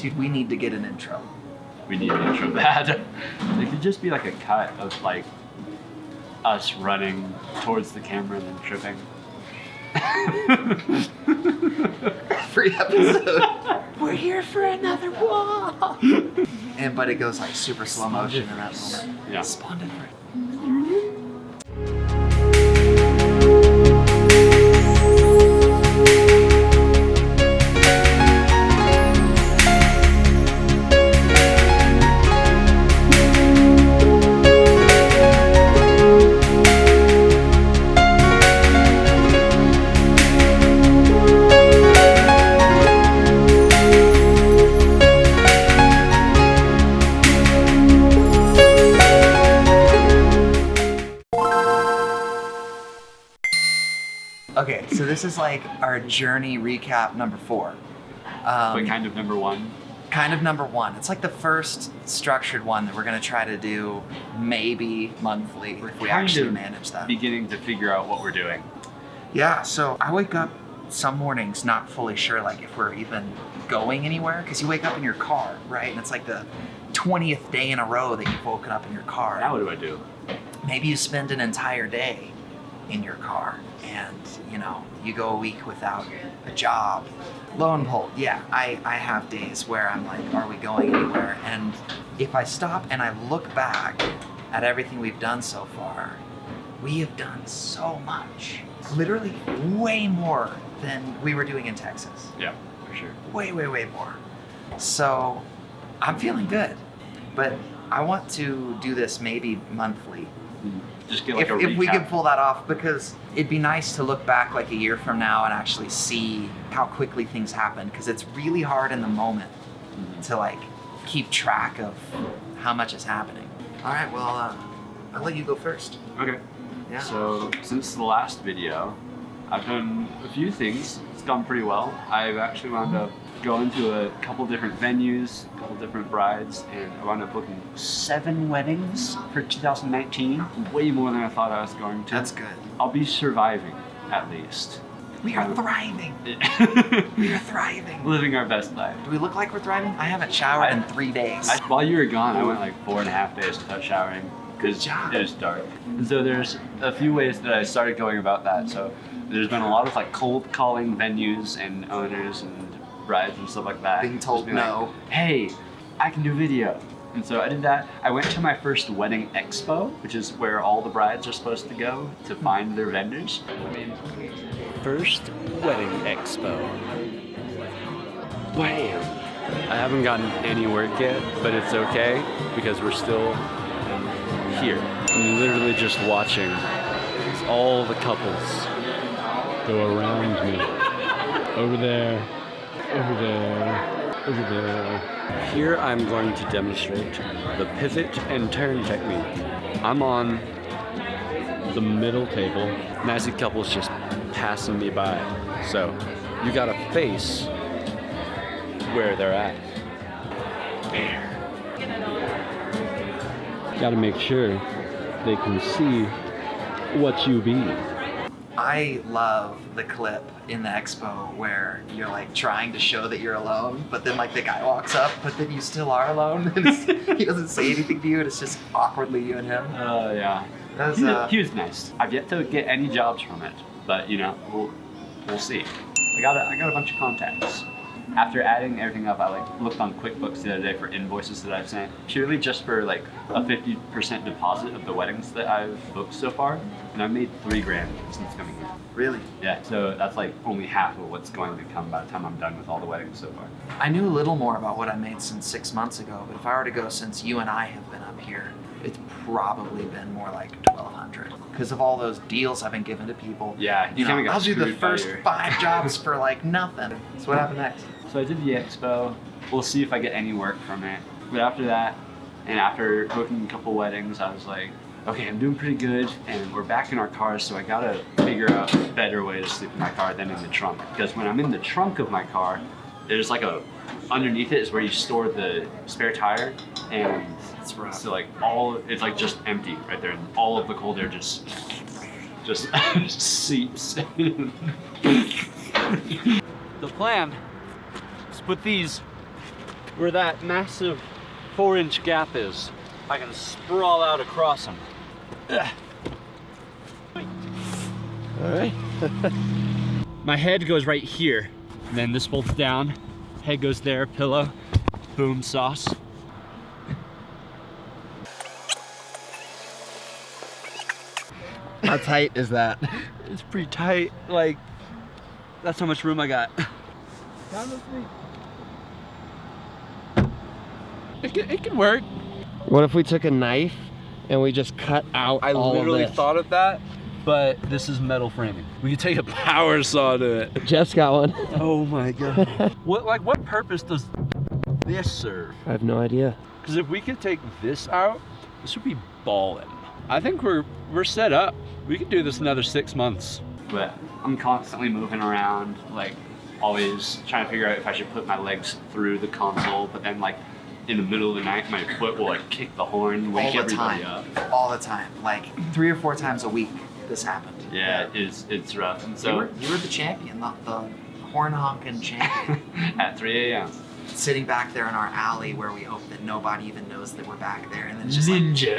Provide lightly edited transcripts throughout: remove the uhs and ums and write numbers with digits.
Dude, we need to get an intro. We need an intro bad. It could just be like a cut of like us running towards the camera and then tripping. Every episode. We're here for another walk. But it goes like super slow motion in that moment. Yeah. Spawned it for Okay, so this is like our journey recap number 4. But kind of number 1. Kind of number 1. It's like the first structured one that we're gonna try to do maybe monthly if we actually manage that. Beginning to figure out what we're doing. Yeah, so I wake up some mornings not fully sure like if we're even going anywhere, because you wake up in your car, right? And it's like the 20th day in a row that you've woken up in your car. Now what do I do? Maybe you spend an entire day in your car and you know you go a week without a job. Lo and behold, yeah, I have days where I'm like, are we going anywhere? And if I stop and I look back at everything we've done so far, we have done so much. Literally way more than we were doing in Texas. Yeah, for sure. Way more. So I'm feeling good, but I want to do this maybe monthly. Just get like a if we recap. could pull that off, because it'd be nice to look back like a year from now and actually see how quickly things happen, because it's really hard in the moment to like keep track of how much is happening. All right, well, I'll let you go first. Okay. Yeah. So since the last video, I've done a few things. It's gone pretty well. I've actually wound up going to a couple different venues, a couple different brides, and I wound up booking 7 weddings for 2019. Way more than I thought I was going to. That's good. I'll be surviving, at least. We are thriving. We are thriving. Living our best life. Do we look like we're thriving? I haven't showered in 3 days. While you were gone, I went like 4.5 days without showering because it was dark. And so there's a few ways that I started going about that. So there's been a lot of like cold calling venues and owners and brides and stuff like that. Being told no. Like, hey, I can do video. And so I did that. I went to my first wedding expo, which is where all the brides are supposed to go to find their vendors. First wedding expo. Wham! I haven't gotten any work yet, but it's okay because we're still here. I'm literally just watching all the couples go around me. Over there. Over there, over there. Here I'm going to demonstrate the pivot and turn technique. I'm on the middle table, and I see couples just passing me by. So you gotta face where they're at. There. Gotta make sure they can see what you be. I love the clip in the expo where you're like trying to show that you're alone, but then like the guy walks up, but then you still are alone. And he doesn't say anything to you, and it's just awkwardly you and him. Yeah. He was nice. I've yet to get any jobs from it, but you know, we'll see. I got a bunch of contacts. After adding everything up, I like looked on QuickBooks the other day for invoices that I've sent, purely just for like a 50% deposit of the weddings that I've booked so far, and I've made $3,000 since coming here. Really? Yeah, so that's like only half of what's going to come by the time I'm done with all the weddings so far. I knew a little more about what I made since 6 months ago, but if I were to go since you and I have been up here, it's probably been more like 1,200 because of all those deals I've been giving to people. Yeah, you know, I'll do the first 5 jobs for like nothing. So what happened next? So I did the expo. We'll see if I get any work from it. But after that, and after booking a couple weddings, I was like, okay, I'm doing pretty good, and we're back in our cars, so I gotta figure out a better way to sleep in my car than in the trunk. Because when I'm in the trunk of my car, there's like underneath it is where you store the spare tire, and It's rough. so like it's like just empty right there, and all of the cold air just seeps. The plan is put these where that massive 4-inch gap is. I can sprawl out across them. All right. My head goes right here, and then this bolts down. Head goes there, pillow, boom, sauce. How tight is that? It's pretty tight. Like, that's how much room I got. It can work. What if we took a knife and we just cut out I all literally of this? thought of that, but this is metal framing. We could take a power saw to it. Jeff's got one. Oh my god. What purpose does this serve? I have no idea. Because if we could take this out, this would be ballin'. I think we're set up. We could do this another 6 months. But I'm constantly moving around, like always trying to figure out if I should put my legs through the console, but then like in the middle of the night, my foot will like kick the horn, wake everybody up. All the time. Like 3 or 4 times a week this happened. Yeah, it's rough. And so you were the champion, the horn honking champion. at 3 a.m. Sitting back there in our alley where we hope that nobody even knows that we're back there, and then just Ninja.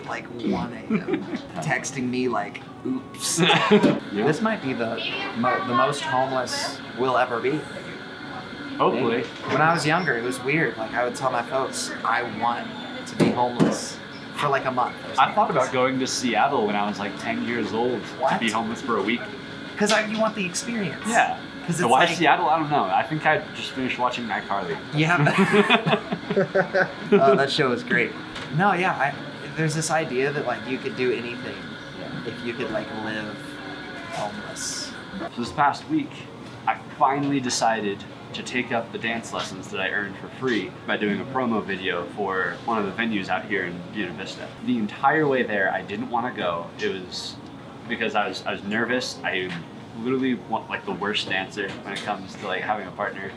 like 1 a.m. texting me like, oops. Yeah. This might be the most homeless we'll ever be. Hopefully. When I was younger, it was weird. Like I would tell my folks, I want to be homeless for like a month. I thought about going to Seattle when I was like 10 years old What? to be homeless for a week. Because you want the experience. Yeah. Because So it's why like, Seattle? I don't know. I think I just finished watching iCarly. Yeah. Oh, that show was great. No, yeah. There's this idea that like you could do anything if you could like live homeless. So this past week, I finally decided to take up the dance lessons that I earned for free by doing a promo video for one of the venues out here in Buena Vista. The entire way there, I didn't want to go. It was because I was nervous. I literally want like the worst dancer when it comes to like having a partner.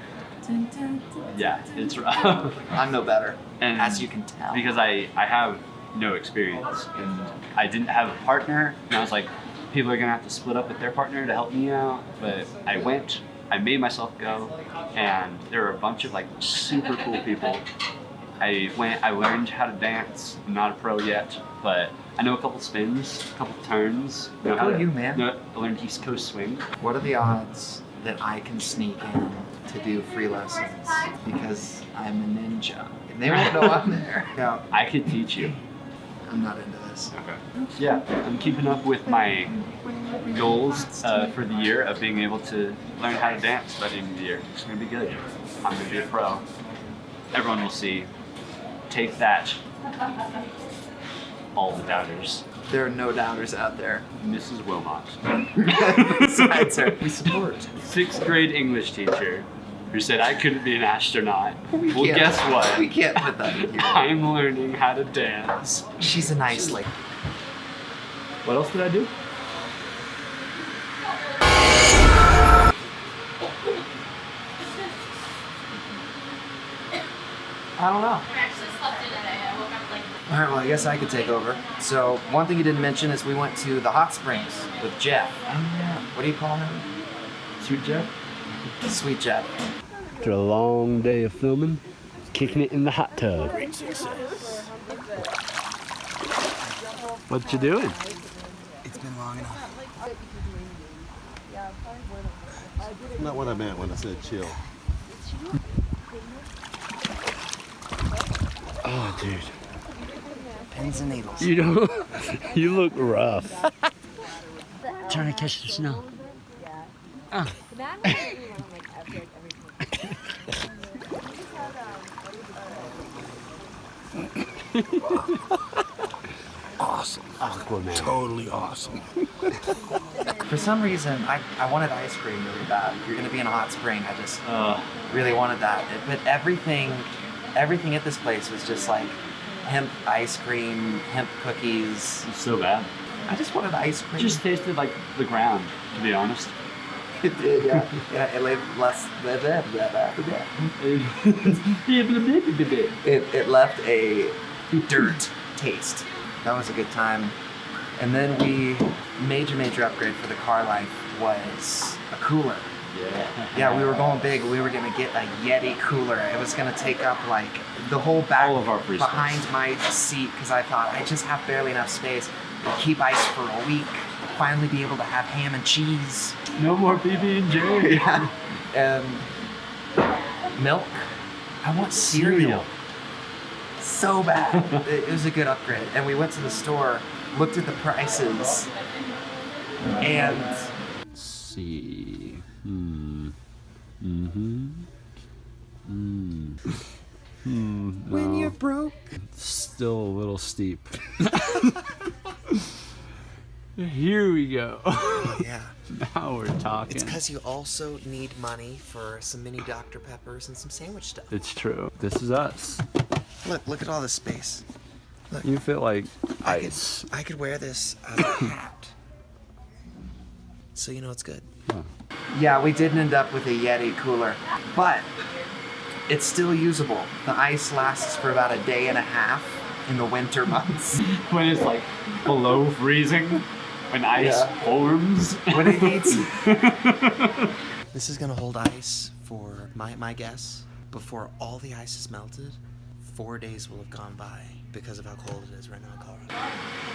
Yeah, it's rough. I'm no better, And as you can tell. because I have no experience and I didn't have a partner, and I was like, people are gonna have to split up with their partner to help me out. But I went, I made myself go, and there were a bunch of like super cool people. I learned how to dance. I'm not a pro yet, but I know a couple spins, a couple turns. Look at you, man. I learned East Coast swing. What are the odds that I can sneak in to do free lessons? Because I'm a ninja. And they won't know I'm there. No, I could teach you. I'm not into this. Okay. Yeah, I'm keeping up with my goals for the year of being able to learn how to dance by the end of the year. It's gonna be good. I'm gonna be a pro. Everyone will see. Take that, all the doubters. There are no doubters out there. Mrs. Wilmot, Besides her, we support. 6th grade English teacher, who said I couldn't be an astronaut. Well, can't- guess what? We can't put that in here. I'm learning how to dance. She's a nice lady. What else did I do? I don't know. I actually slept in today. I woke up like. All right, well, I guess I could take over. So one thing you didn't mention is we went to the hot springs with Jeff. Oh, yeah. What do you call him? Sweet Jeff? Sweet Jeff. After a long day of filming, kicking it in the hot tub. What you doing? It's been long enough. Not what I meant when I said chill. Oh, dude. Pins and needles. You don't. You look rough. Trying to catch the snow. Oh. Awesome. Aquaman. Totally awesome. For some reason, I wanted ice cream really bad. If you're gonna be in a hot spring, I just really wanted that. But everything at this place was just like hemp ice cream, hemp cookies. It's so bad. I just wanted ice cream. It just tasted like the ground, to be honest. It did, yeah. Yeah, it left less. It left a dirt taste. That was a good time. And then major upgrade for the car life was a cooler. Yeah, we were going big. We were gonna get a Yeti cooler. It was gonna take up like the whole back All of our free behind space. my seat because I thought I just have barely enough space. We'll keep ice for a week. Finally be able to have ham and cheese. No more PB&J. Yeah. And milk. I want cereal. So bad. It was a good upgrade. And we went to the store, looked at the prices, and Let's see. when you're broke. Still a little steep. Here we go. Yeah. Now we're talking. It's because you also need money for some mini Dr. Peppers and some sandwich stuff. It's true. This is us. Look at all this space. You fit like I ice. could wear this as a hat. So you know it's good. Yeah, we didn't end up with a Yeti cooler, but it's still usable. The ice lasts for about a day and a half in the winter months. When it's like below freezing, when ice forms. When it needs. This is gonna hold ice for my guess. Before all the ice is melted, 4 days will have gone by because of how cold it is right now in Colorado.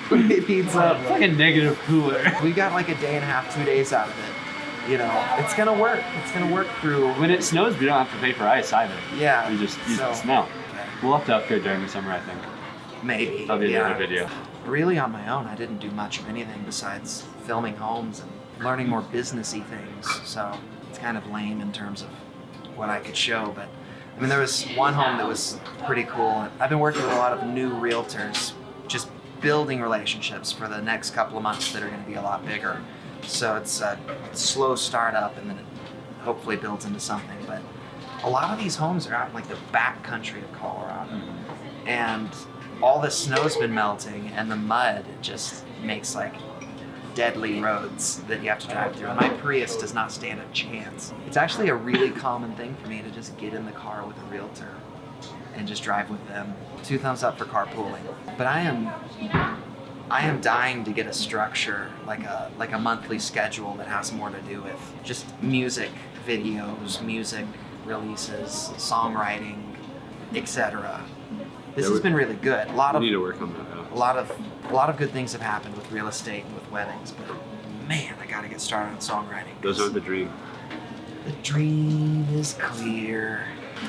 When it heats up. It's like a negative cooler. We got like a day and a half, 2 days out of it. You know, it's gonna work. It's gonna work through. When it snows, we don't have to pay for ice either. Yeah. We just use so, the snow. We'll have to upgrade during the summer, I think. Maybe. That'll be another video. Really on my own, I didn't do much of anything besides filming homes and learning more businessy things. So it's kind of lame in terms of what I could show. But I mean, there was one home that was pretty cool. I've been working with a lot of new realtors, just building relationships for the next couple of months that are going to be a lot bigger. So it's a slow startup, and then it hopefully builds into something. But a lot of these homes are out in like the back country of Colorado, and all the snow's been melting, and the mud just makes like deadly roads that you have to drive through. And my Prius does not stand a chance. It's actually a really common thing for me to just get in the car with a realtor and just drive with them. 2 thumbs up for carpooling. But I am dying to get a structure, like a monthly schedule that has more to do with just music videos, music releases, songwriting, etc. This has been really good. We need to work on that. A lot of good things have happened with real estate and with weddings, but man, I gotta get started on songwriting. Those aren't the dream. The dream is clear.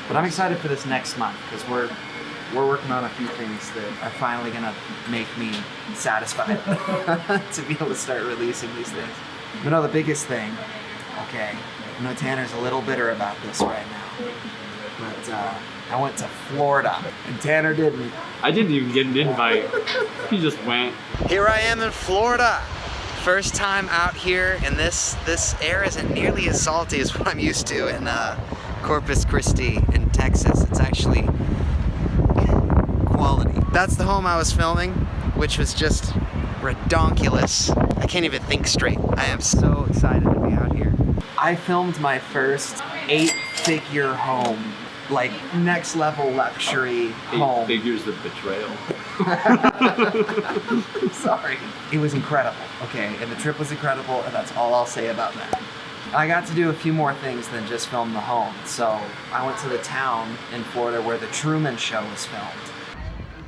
But I'm excited for this next month because we're working on a few things that are finally gonna make me satisfied to be able to start releasing these things. But no, the biggest thing, okay, I know Tanner's a little bitter about this right now, but I went to Florida and Tanner didn't. I didn't even get an invite. He just went. Here I am in Florida. First time out here, and this air isn't nearly as salty as what I'm used to in Corpus Christi in Texas. It's actually quality. That's the home I was filming, which was just redonkulous. I can't even think straight. I am so excited to be out here. I filmed my first 8-figure home, like next level luxury home. 8 figures of betrayal. Sorry. It was incredible, okay? And the trip was incredible, and that's all I'll say about that. I got to do a few more things than just film the home. So I went to the town in Florida where the Truman Show was filmed.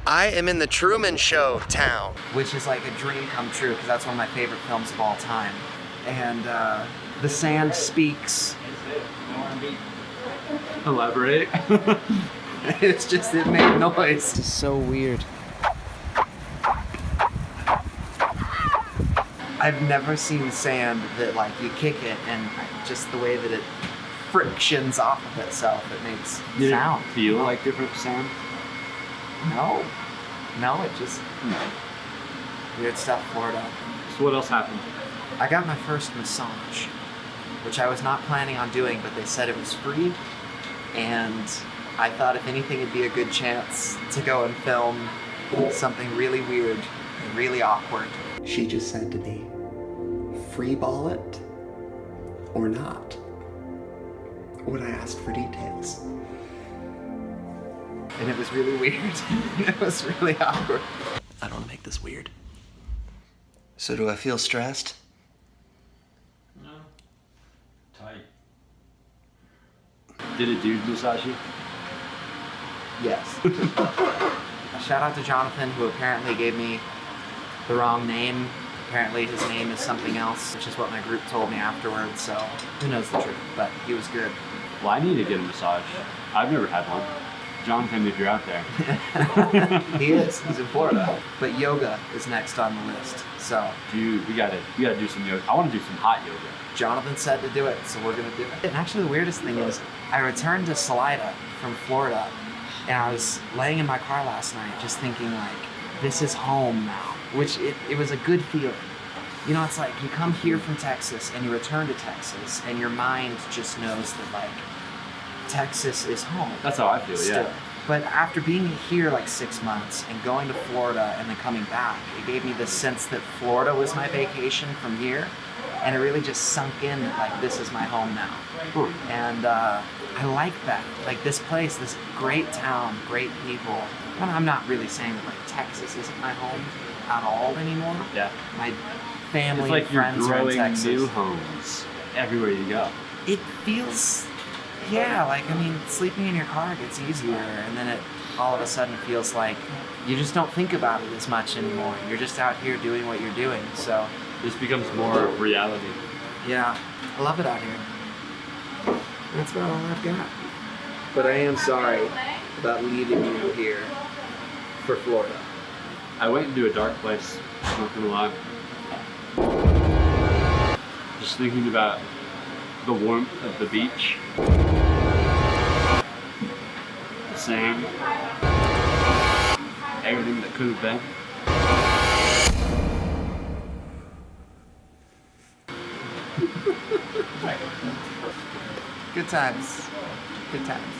I am in the Truman Show town, which is like a dream come true because that's one of my favorite films of all time. And the sand speaks. Elaborate. It's just, it made noise. It's so weird. I've never seen sand that like you kick it and just the way that it frictions off of itself, it makes Did sound. it feel like different sound? No, it just weird stuff, Florida. So what else happened? I got my first massage, which I was not planning on doing, but they said it was free, and I thought if anything it'd be a good chance to go and film something really weird and really awkward. She just said to me, free ball it or not, when I asked for details. And it was really weird. It was really awkward. I don't want to make this weird. So do I feel stressed? No. Tight. Did a dude massage you? Yes. Shout out to Jonathan, who apparently gave me the wrong name. Apparently his name is something else, which is what my group told me afterwards, so who knows the truth, but he was good. Well, I need to get a massage. I've never had one. Jonathan, if you're out there. He is. He's in Florida. But yoga is next on the list. So Dude, you gotta do some yoga. I want to do some hot yoga. Jonathan said to do it, so we're gonna do it. And actually the weirdest thing is, I returned to Salida from Florida, and I was laying in my car last night just thinking like, this is home now. Which it was a good feeling. You know, it's like you come here from Texas and you return to Texas and your mind just knows that like Texas is home. That's how I feel, Still. yeah. But after being here like 6 months and going to Florida and then coming back, it gave me the sense that Florida was my vacation from here. And it really just sunk in that like this is my home now. And I like that. Like this place, this great town, great people. And I'm not really saying that like Texas isn't my home at all anymore. Yeah. My family It's like and you're friends are in growing Texas. new homes everywhere you go. It feels, yeah, like, I mean, sleeping in your car gets easier, and then it all of a sudden feels like you just don't think about it as much anymore. You're just out here doing what you're doing, so. This becomes more of reality. Yeah, I love it out here. That's about all I've got. But I am sorry about leaving you here for Florida. I went into a dark place, not gonna lie. Just thinking about the warmth of the beach, the sand, everything that could have been. Good times. Good times.